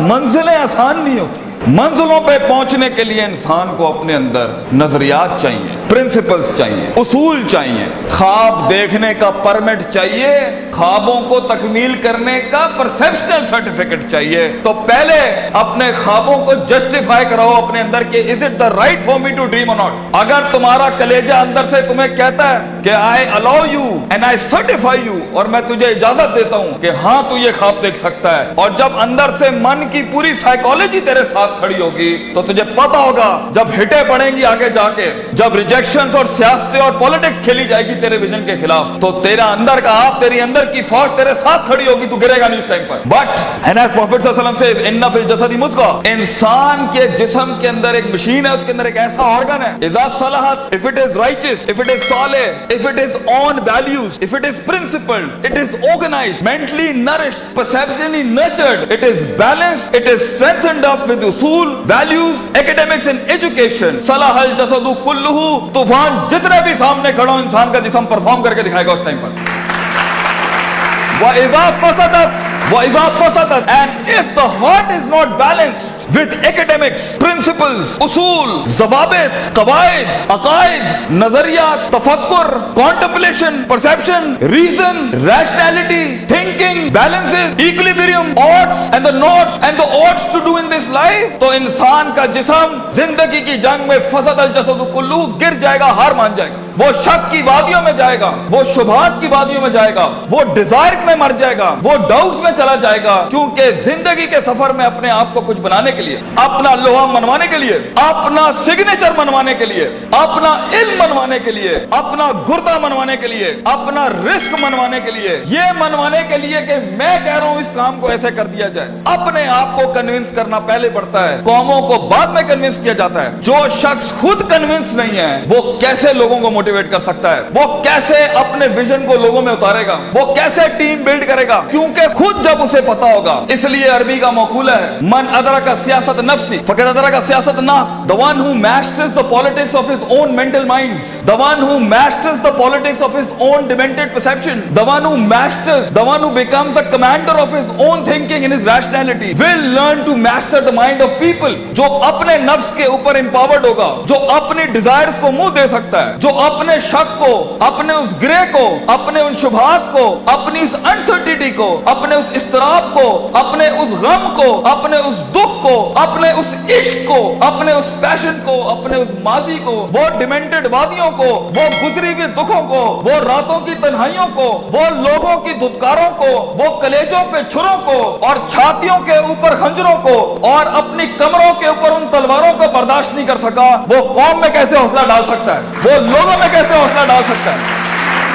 منزلیں آسان نہیں ہوتی. منزلوں پہ پہنچنے کے لیے انسان کو اپنے اندر نظریات چاہیے, پرنسپلز چاہیے, اصول چاہیے, خواب دیکھنے کا پرمٹ چاہیے, خوابوں کو تکمیل کرنے کا پرسپشنل سرٹیفکیٹ چاہیے. تو پہلے اپنے خوابوں کو جسٹیفائی کراؤ اپنے اندر کہ is it the right for me to dream اور ناٹ. اگر تمہارا کلیجہ اندر سے تمہیں کہتا ہے کہ I allow you and I certify you, اور میں تجھے اجازت دیتا ہوں کہ ہاں تو یہ خواب دیکھ سکتا ہے, اور جب اندر سے من کی پوری سائیکالوجی تیرے ساتھ کھڑی ہوگی تو تجھے پتا ہوگا جب ہٹیں پڑیں گی آگے جا کے, جب ریجیکشنز اور سیاستیں اور پولیٹکس کھیلی جائے گی تیرے ویژن کے خلاف, تو تیرا اندر کا آپ, تیری اندر کی فوج تیرے ساتھ کھڑی ہوگی, تو گرے گا نہیں اس ٹائم پر. بٹ اینڈ ایز پروفیٹ صلی اللہ علیہ وسلم سے ان فی الجسد مضغہ, انسان کے جسم کے اندر ایک مشین ہے, اس کے اندر ایک ایسا آرگن ہے, اذا صلحت, if it is righteous, if it is Saleh, if it is on values, if it is principled, it is organized, mentally nourished, perceptually nurtured, it is balanced, it is strengthened up with usul, values, academics and education, صلح الجسد کلہ. طوفان جتنے بھی سامنے کھڑا ہو, انسان کا جسم perform کر کے دکھائے گا اس ٹائم پر. وَإِذَا فَسَدَتْ وَإِذَا فَسَدَتْ, and if the heart is not balanced with academics, principles, اصول, ضوابط, قواعد, عقائد, نظریات, تفکر, contemplation, perception, reason, rationality, thinking, balances, equilibrium, odds and the nots and the odds to do in this life, تو انسان کا جسم زندگی کی جنگ میں فسد الجسد کلہ, گر جائے گا, ہار مان جائے گا, وہ شک کی وادیوں میں جائے گا, وہ شبہات کی وادیوں میں جائے گا, وہ ڈیزائر میں مر جائے گا, وہ ڈاؤٹس میں چلا جائے گا. کیونکہ زندگی کے سفر میں اپنے آپ کو کچھ بنانے کے لیے, اپنا لوہا منوانے کے لیے, اپنا سگنیچر منوانے کے لیے, اپنا علم منوانے کے لیے, اپنا گردہ منوانے کے لیے, اپنا رزق منوانے کے لیے, یہ منوانے کے لیے کہ میں کہہ رہا ہوں اس کام کو ایسے کر دیا جائے, اپنے آپ کو کنونس کرنا پہلے پڑتا ہے, قوموں کو بعد میں کنونس کیا جاتا ہے. جو شخص خود کنونس نہیں ہے وہ کیسے لوگوں کو موٹیویٹ کر سکتا ہے, وہ کیسے اپنے ویژن کو لوگوں میں اتارے گا, وہ کیسے ٹیم بلڈ کرے گا, کیونکہ خود جب اسے پتا ہوگا. اس لیے عربی کا مقولہ ہے, من ادرک سیاست نفسی فقد ادرک سیاست الناس, the one who masters the politics of his own mental minds, the one who masters the politics of his own demented perception, the one who masters, the one who becomes the commander of his own thinking in his rationality will learn to master the mind of people. جو اپنے نفس کے اوپر empowered ہوگا, جو اپنی desires کو منہ دے سکتا ہے, جو اپنے شک کو, اپنے اس گرے کو, اپنے ان شبہات کو, اپنی اس انسرٹینٹی کو, اپنے اس اضطراب کو, اپنے اس غم کو, اپنے اس دکھ کو, اپنے اس عشق کو, اپنے اس پیشن کو, اپنے اس ماضی کو, وہ ڈیمنٹڈ وادیوں کو, وہ گزری ہوئی دکھوں کو, وہ راتوں کی تنہائیوں کو, وہ لوگوں کی دھتکاروں کو, وہ کلیجوں پہ چھروں کو اور چھاتیوں کے اوپر خنجروں کو اور اپنی کمروں کے اوپر ان تلواروں کو برداشت نہیں کر سکا, وہ قوم میں کیسے حوصلہ ڈال سکتا ہے, وہ لوگوں میں کیسے حوصلہ ڈال سکتا ہے.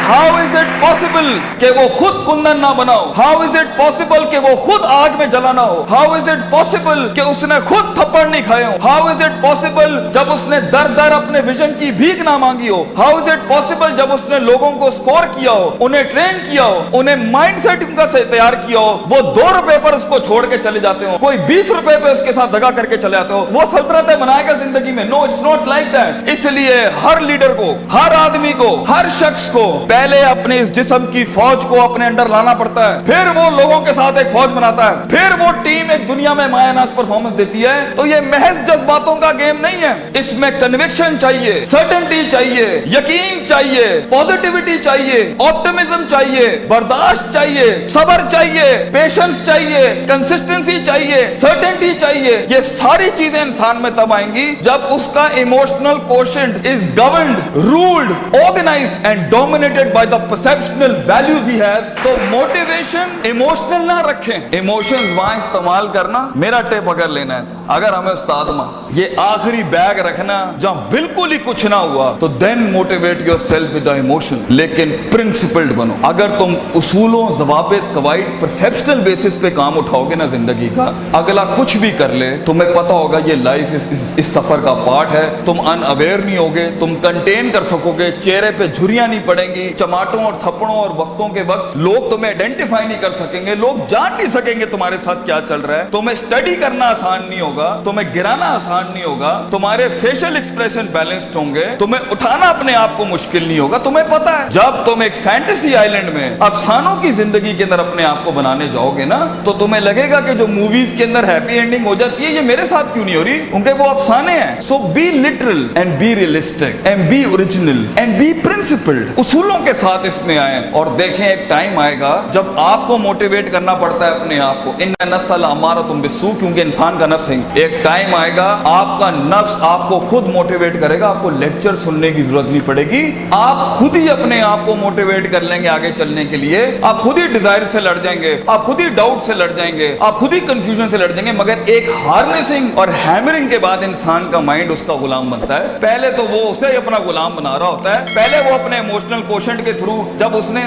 How is it possible کہ وہ خود کندن نہ بناؤ, how is it possible کہ وہ خود آگ میں جلا نہ ہو, how is it possible کہ اس نے خود تھپڑ نہیں کھائے ہو, how is it possible جب اس نے در در اپنے ویژن کی بھیک نہ مانگی ہو, how is it possible جب اس نے لوگوں کو سکور کیا ہو, انہیں ٹرین کیا ہو, انہیں مائنڈ سیٹ ان کا تیار کیا ہو, وہ 2 روپے پر اس کو چھوڑ کے چلے جاتے ہو, کوئی 20 روپے پہ اس کے ساتھ دگا کر کے چلے جاتے ہو, وہ سلطنتیں بنائے گا زندگی میں. No, it's not like that. اس لیے ہر لیڈر کو, ہر آدمی کو, ہر شخص کو پہلے اپنے اس جسم کی فوج کو اپنے اندر لانا پڑتا ہے, پھر وہ لوگوں کے ساتھ ایک فوج بناتا ہے, پھر وہ ٹیم ایک دنیا میں مایہ ناز پرفارمنس دیتی ہے. تو یہ محض جذباتوں کا گیم نہیں ہے, اس میں کنوکشن چاہیے, سرٹنٹی چاہیے, یقین چاہیے, پوزیٹیوٹی چاہیے, آپٹمزم چاہیے, برداشت چاہیے, صبر چاہیے, پیشنس چاہیے, کنسسٹنسی چاہیے, سرٹنٹی چاہیے. یہ ساری چیزیں انسان میں تب آئیں گی جب اس کا emotional quotient is governed, ruled, organized and dominated by the perceptual values he has. تو موٹیویشن ایموشنل نہ رکھیں, ایموشنز وہاں استعمال کرنا, میرا ٹیپ اگر لینا ہے اگر ہمیں استاد ماں یہ آخری بیگ رکھنا جہاں بالکل ہی کچھ نہ ہوا, تو then motivate yourself with the emotion. لیکن principled بنو. اگر تم اصولوں, ضوابط, قواعد, perceptual basis پہ کام اٹھاؤ گے نا زندگی کا, اگلا کچھ بھی کر لے تمہیں پتا ہوگا یہ لائف اس سفر کا پارٹ ہے, تم ان اویئر نہیں ہوگے, تم کنٹین کر سکو گے, چہرے پہ جھریاں نہیں پڑیں گی, चमाटों और थप्पड़ों और वक्तों के वक्त लोग तुम्हें आइडेंटिफाई नहीं कर सकेंगे, लोग जान नहीं सकेंगे तुम्हारे साथ क्या चल रहा है। तुम्हें स्टडी करना आसान नहीं होगा, तुम्हें गिराना आसान नहीं होगा, तुम्हारे फेशियल एक्सप्रेशन बैलेंस्ड होंगे, तुम्हें उठाना अपने आप को मुश्किल नहीं होगा। तुम्हें पता है जब तुम एक फैंटेसी आइलैंड में अफसानों की जिंदगी के अंदर अपने आप को बनाने जाओगे ना, तो तुम्हें लगेगा कि जो मूवीज के अंदर हैप्पी एंडिंग हो जाती है, ये मेरे साथ क्यों नहीं हो रही, उनके वो अफसाने हैं। So be literal and be realistic and be original and be principled. उसूलों के साथ इसमें आए और देखें एक टाइम आएगा जब आपको मोटिवेट करना पड़ता है अपने आप को। इन नस्ल अमारा तुम बिस्सू, क्योंकि इंसान का नफ्स है। एक टाइम आएगा आपका नफ्स आपको खुद मोटिवेट करेगा, आपको लेक्चर सुनने की जरूरत नहीं पड़ेगी, आप खुद ही अपने आप को मोटिवेट कर लेंगे आगे चलने के लिए। आप खुद ही डिजायर से लड़ जाएंगे, आप खुद ही डाउट से लड़ जाएंगे, आप खुद ही कंफ्यूजन से लड़ जाएंगे। मगर एक हार्नेसिंग और हैमरिंग के बाद इंसान का माइंड उसका गुलाम बनता है। पहले तो वो उसे ही अपना गुलाम बना रहा होता है, पहले वो अपने इमोशनल कोशेंट के थ्रू जब उसने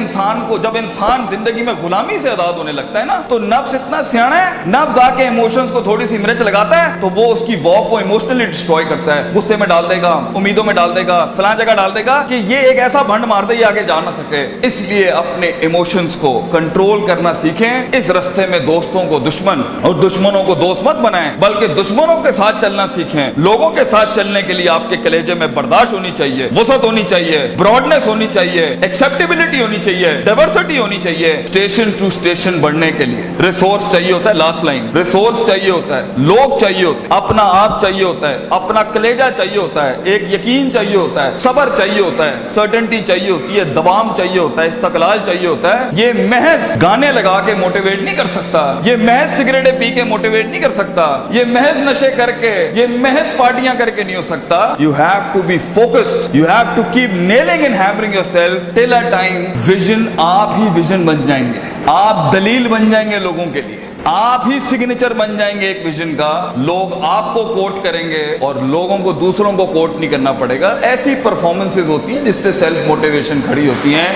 जब इंसान जिंदगी में गुलामी से आजाद होने लगता है ना, तो नफ्स इतना सियाना है, नफ्स आके इमोशंस को थोड़ी सी मिर्च लगाता है तो वो उसकी वॉक को इमोशनली डिस्ट्रॉय करता है, गुस्से में डाल देगा, उम्मीदों में डाल देगा, फलां जगह डाल देगा कि ये एक ऐसा भंड मार दे ये आगे जा ना सके। इसलिए अपने इमोशंस को कंट्रोल करना सीखें। इस रास्ते में दोस्तों को दुश्मन और दुश्मनों को दोस्त मत बनाएं, बल्कि दुश्मनों के साथ चलना सीखें। लोगों के साथ चलने के लिए आपके कलेजे में बर्दाश्त होनी चाहिए, वसत होनी चाहिए, ब्रॉडनेस होनी चाहिए, एक्सेप्टेबिलिटी होनी चाहिए, डाइवर्सिटी होनी चाहिए। स्टेशन टू स्टेशन बढ़ने के लिए रिसोर्स चाहिए होता है, लास्ट लाइन, रिसोर्स चाहिए होता है, लोग चाहिए होते हैं, अपना आप चाहिए होता है, अपना कलेजा चाहिए होता है, एक यकीन चाहिए होता है, सब्र चाहिए होता है, सर्टेनिटी चाहिए होती है, दवाम चाहिए होता है, इस्तकलाल चाहिए होता है। ये महज गाने लगा के मोटिवेट नहीं कर सकता, ये महज सिगरेटें पी के मोटिवेट नहीं कर सकता, ये महज नशे करके, ये महज पार्टियां करके नहीं हो सकता। You have to be focused, you have to keep nailing and hammering yourself till a time vision, आप ही विजन बन जाएंगे, आप दलील बन जाएंगे लोगों के लिए, आप ही सिग्नेचर बन जाएंगे एक विजन का। लोग आपको कोट करेंगे और लोगों को दूसरों को कोट नहीं करना पड़ेगा। ऐसी परफॉर्मेंसेज होती हैं जिससे सेल्फ मोटिवेशन खड़ी होती हैं।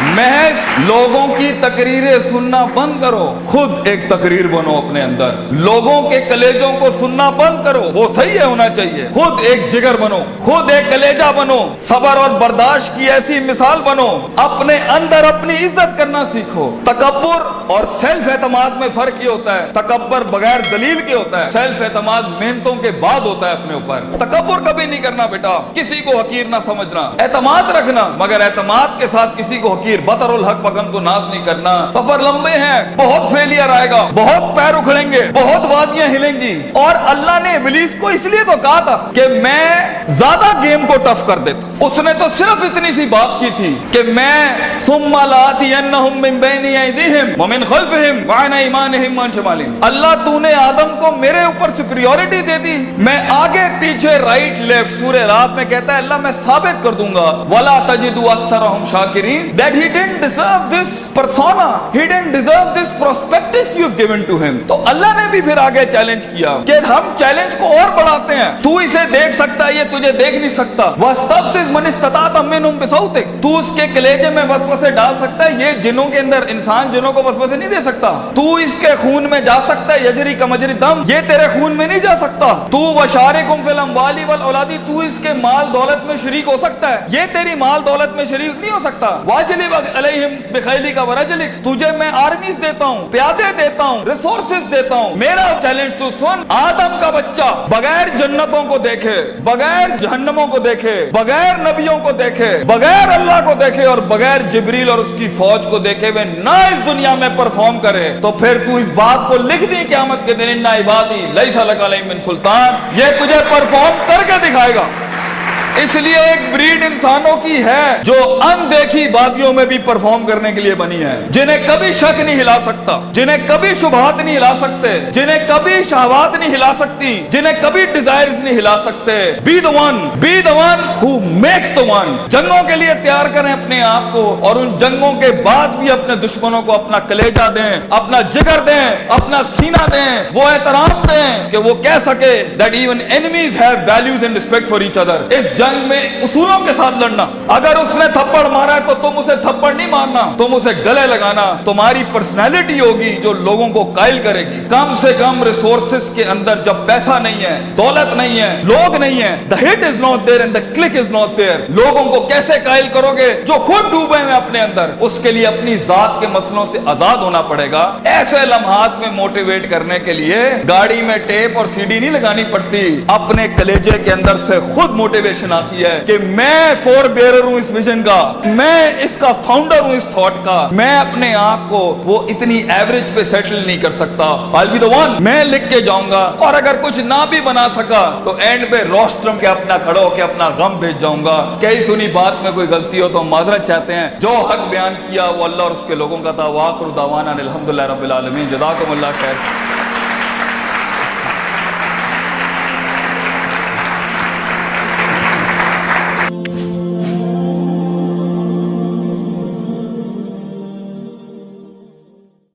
महज लोगों की तकरीरें सुनना बंद करो, खुद एक तकरीर बनो अपने अंदर। लोगों के कलेजों को सुनना बंद करो, वो सही है होना चाहिए। खुद एक जिगर बनो, खुद एक कलेजा बनो, सब्र और बर्दाश्त की ऐसी मिसाल बनो। अपने अंदर अपनी इज्जत करना सीखो। तकब्बुर और सेल्फ एतमाद में फर्क ये होता है, तकब्बुर बगैर दलील के होता है, सेल्फ एतमाद मेहनतों के बाद होता है अपने ऊपर। तकब्बुर कभी नहीं करना बेटा, किसी को हकीर ना समझना, एतमाद रखना, मगर एतमाद के साथ किसी को बतरुल हक पगन को नाश नहीं करना। सफर लंबे हैं, बहुत फेलियर आएगा, बहुत पैर उखड़ेंगे, बहुत वादियां हिलेंगी। और अल्लाह ने इब्लीस को इसलिए तो कहा था कि मैं ज्यादा गेम को टफ कर देता। उसने तो सिर्फ इतनी सी बात की थी कि मैं सुम्मा लातियन्नहुम मिन बैनि अयदीहिम व मिन खल्फिहिम व अन अयमानिहिम व अन शमालिहिम। अल्लाह तूने आदम को मेरे ऊपर सुपीरियॉरिटी दे दी, मैं आगे पीछे राइट लेफ्ट। सूरह रात में कहता है अल्लाह मैं साबित कर दूंगा, वला तजिदु अक्सरहुम शाकिरीन, that he didn't deserve this persona, he didn't deserve this prospectus you've given to him। तो अल्लाह ने भी फिर आगे चैलेंज किया कि हम चैलेंज को और बढ़ाते हैं, तू इसे देख सकता है, ये तुझे देख नहीं सकता। वस्तफ़िज़ मन इस्तताअत मिनहुम बिसौतिक, तू उसके कलेजे में वसवसे डाल सकता है, ये जिनों के अंदर, इंसान जिनों को वसवसे नहीं दे सकता। तू इसके खून में जा सकता है, यजरी का मजरी दम, ये तेरे खून में नहीं जा सकता। तू वशारिकुम फिल अम्वाली वल औलादी, तू इसके माल दौलत में शरीक हो सकता है, ये तेरी माल दौलत में शरीक नहीं हो सकता। वाजिलिब अलैहिम बिखैलिका व रजलिक, तुझे मैं आर्मीज देता हूँ, प्यादे देता हूँ, रिसोर्सेज देता हूँ। मेरा चैलेंज तू सुन, आदम का बच्चा बगैर जन्नतों को देखे, बगैर जहन्नमों को देखे, बगैर नबियों को देखे, बगैर अल्लाह को देखे और बगैर जिब्रील और उसकी फौज को देखे हुए ना इस दुनिया में परफॉर्म करे, तो फिर तू इस बात को लिख दी क़यामत के दिन, इन्ना इबादी लैसा लका अलैहिम मिन सुल्तान, ये तुझे परफॉर्म करके दिखाएगा। इसलिए एक ब्रीड इंसानों की है जो अनदेखी वादियों में भी परफॉर्म करने के लिए बनी है, जिन्हें कभी शक नहीं हिला सकता, जिन्हें कभी शुबहात नहीं हिला सकते, जिन्हें कभी शहवात नहीं हिला सकती, जिन्हें कभी डिजायर्स नहीं हिला सकते। Be the one who makes the one. जंगों के लिए तैयार करें अपने आप को, और उन जंगों के बाद भी अपने दुश्मनों को अपना कलेजा दें, अपना जिगर दें, अपना सीना दें, वो एहतराम दें कि वो कह सके that even enemies have values and respect for each other. इस जंग में उसूलों के साथ लड़ना। अगर उसने थप्पड़ मारा है तो तुम उसे थप्पड़ नहीं मारना, तुम उसे गले लगाना। तुम्हारी पर्सनैलिटी होगी जो लोगों को कायल करेगी। कम से कम रिसोर्सेस के अंदर जब पैसा नहीं है, दौलत नहीं है, लोग नहीं है, the hit is not there and the click is not there, लोगों को कैसे कायल करोगे जो खुद डूबे हैं अपने अंदर? उसके लिए अपनी जात के मसलों से आजाद होना पड़ेगा। ऐसे लम्हात में मोटिवेट करने के लिए गाड़ी में टेप और सीडी नहीं लगानी पड़ती, अपने कलेजे के अंदर से खुद मोटिवेशन आती है कि मैं फोर बेरर हूं इस विजन का, मैं इसका फाउंडर हूं इस थॉट का। मैं अपने आप को वो इतनी एवरेज पे सेटल नहीं कर सकता, I'll be the one, मैं लिख के जाऊंगा। और अगर कुछ ना भी बना सका तो एंड पे रोस्ट्रम के अपना खड़ा होकर अपना गम भेज जाऊंगा। कई सुनी बात में कोई गलती हो तो माजरत चाहते हैं। जो हक बयान किया वो अल्लाह और उसके लोगों का था। वाखिर दावाना अनिल हम्दुलिल्लाहि रब्बिल आलमीन। जज़ाकुमुल्लाह खैर।